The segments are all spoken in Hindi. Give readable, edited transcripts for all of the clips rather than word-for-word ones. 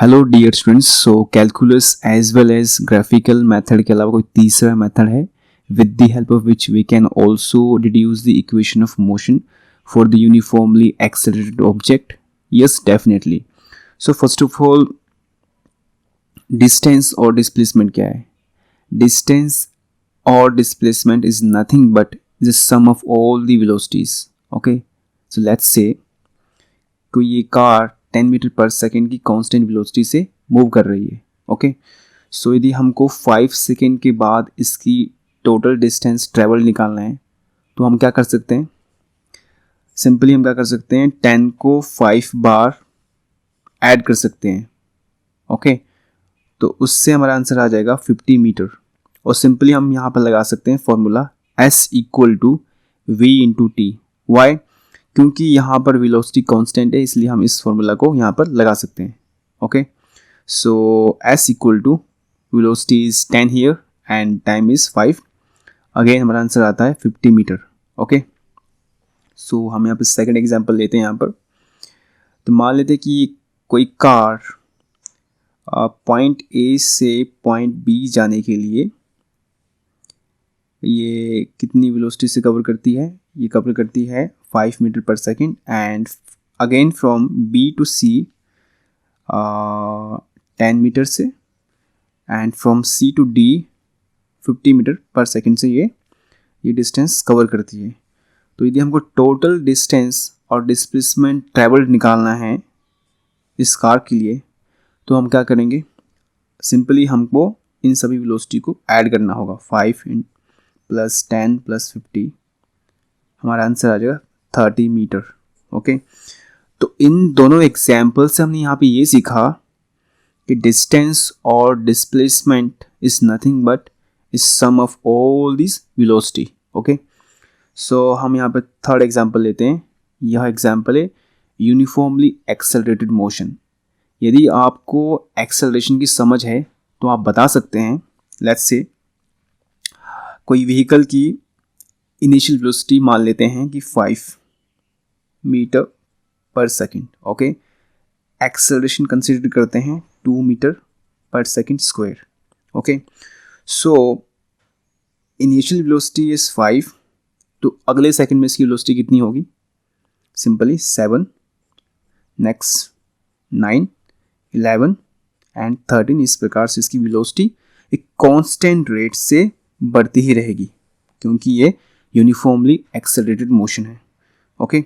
Hello dear students. Calculus as well as graphical method के अलावा कोई तीसरा मेथड है with the help of which we can also deduce the equation of motion for the uniformly accelerated object? Yes, definitely. So first of all, distance और डिस्प्लेसमेंट क्या है? डिस्टेंस और displacement is nothing but the sum of all the velocities. Okay, so let's say कोई ये कार 10 मीटर पर सेकेंड की कांस्टेंट वेलोसिटी से मूव कर रही है। ओके, सो यदि हमको 5 सेकेंड के बाद इसकी टोटल डिस्टेंस ट्रेवल निकालना है तो हम क्या कर सकते हैं? सिंपली हम क्या कर सकते हैं, 10 को 5 बार ऐड कर सकते हैं। ओके, तो उससे हमारा आंसर आ जाएगा 50 मीटर। और सिंपली हम यहाँ पर लगा सकते हैं formula S equal to V into t. Why? क्योंकि यहाँ पर वेलोसिटी कांस्टेंट है, इसलिए हम इस फॉर्मूला को यहाँ पर लगा सकते हैं। Okay, so S equal to velocity is 10 here and time is 5। Again हमारा आंसर आता है 50 मीटर। ओके, सो हम यहाँ पर सेकंड एग्जांपल लेते हैं। यहाँ पर तो मान लेते हैं कि कोई कार पॉइंट ए से पॉइंट बी जाने के लिए ये कितनी वेलोसिटी से कवर करती है? ये कवर करती है 5 मीटर पर second and again from B to C 10 metre से and from C to D 50 metre पर सेकेंड से ये डिस्टेंस कवर करती है। तो यदि हमको टोटल डिस्टेंस और डिस्प्लेसमेंट ट्रेवल्ड निकालना है इस कार के लिए तो हम क्या करेंगे? सिंपली हमको इन सभी वेलोसिटी को ऐड करना होगा। 5 प्लस 10 प्लस 50, हमारा आंसर आ जाएगा 30 मीटर। ओके, तो इन दोनों एग्जाम्पल से हमने यहाँ पे ये सीखा कि डिस्टेंस और displacement is nothing but is sum of all this velocity. Okay, so हम यहाँ पे थर्ड एग्जाम्पल लेते हैं। यह एग्जाम्पल है यूनिफॉर्मली एक्सेलरेटेड मोशन। यदि आपको एक्सेलरेशन की समझ है तो आप बता सकते हैं, लेट्स से कोई व्हीकल की इनिशियल वेलोसिटी मान लेते हैं कि 5 मीटर पर सेकेंड। ओके, एक्सेलरेशन कंसिडर करते हैं 2 मीटर पर second square. Okay, so initial velocity is 5, तो अगले सेकंड में इसकी वेलोसिटी कितनी होगी? Simply 7, next 9, 11 and 13। इस प्रकार से इसकी वेलोसिटी एक कांस्टेंट रेट से बढ़ती ही रहेगी क्योंकि ये यूनिफॉर्मली एक्सेलरेटेड मोशन है। ओके,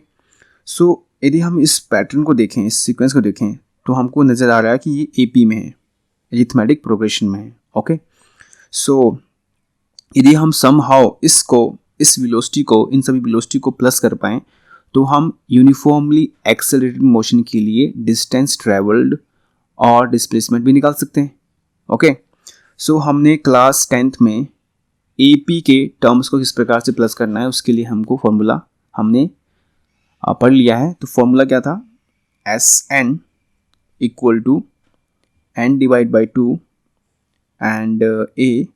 सो यदि हम इस पैटर्न को देखें, इस सीक्वेंस को देखें तो हमको नज़र आ रहा है कि ये एपी में है, अरिथमेटिक प्रोग्रेशन में है। ओके, सो यदि हम समहाउ इस वेलोसिटी को, इन सभी वेलोसिटी को प्लस कर पाएँ तो हम यूनिफॉर्मली एक्सेलरेटेड मोशन के लिए डिस्टेंस ट्रेवल्ड और डिस्प्लेसमेंट भी निकाल सकते हैं। ओके, सो हमने क्लास 10th में AP के टर्म्स को किस प्रकार से प्लस करना है उसके लिए हमको फॉर्मूला हमने पढ़ लिया है। तो फॉर्मूला क्या था? SN equal to N divide by 2 and A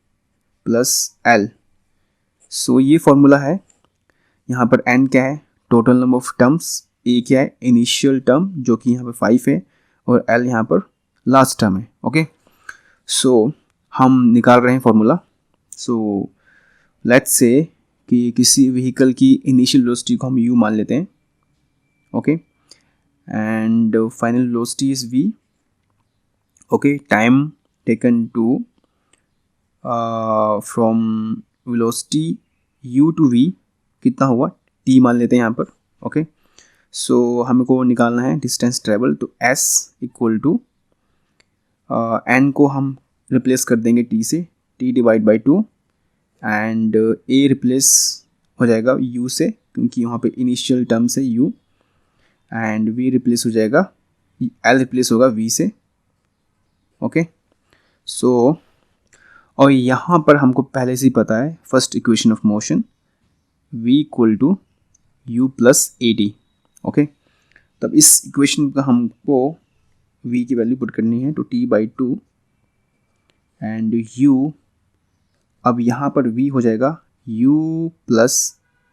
plus L। So ये फॉर्मूला है। यहाँ पर N क्या है? Total number of terms. A क्या है? इनिशियल टर्म जो कि यहाँ पर 5 है और L यहाँ पर लास्ट टर्म है। ओके, सो हम निकाल रहे हैं फॉर्मूला। सो लेट्स से कि किसी व्हीकल की इनिशियल वेलोसिटी को हम u मान लेते हैं। Okay, and final velocity is v। Okay, time taken to from velocity u to v कितना हुआ? t मान लेते हैं यहाँ पर। ओके, सो हमको निकालना है डिस्टेंस ट्रेवल। तो s इक्वल टू n को हम रिप्लेस कर देंगे t से, t divide by 2 and a replace हो जाएगा u से क्योंकि यहाँ पे इनिशियल टर्म से u, एंड v रिप्लेस हो जाएगा, l रिप्लेस होगा v से। ओके, सो और यहाँ पर हमको पहले से ही पता है first equation of motion v equal to u plus a t. Okay, तब इस इक्वेशन का हमको v की वैल्यू पुट करनी है तो t बाई 2 एंड u, अब यहाँ पर v हो जाएगा u plus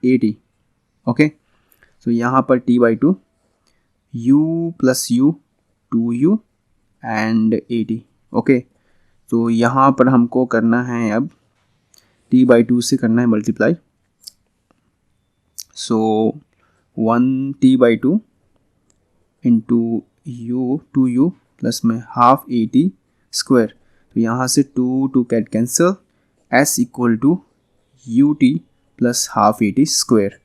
a t. Okay, so यहाँ पर t by 2, u plus u 2u and 80। Okay, तो यहाँ पर हमको करना है अब t/2 से करना है multiply. So 1t/2 into u 2u plus में हाफ 80 स्क्वायर। तो यहाँ से 2 cut cancel, s equal to ut plus half 80 square.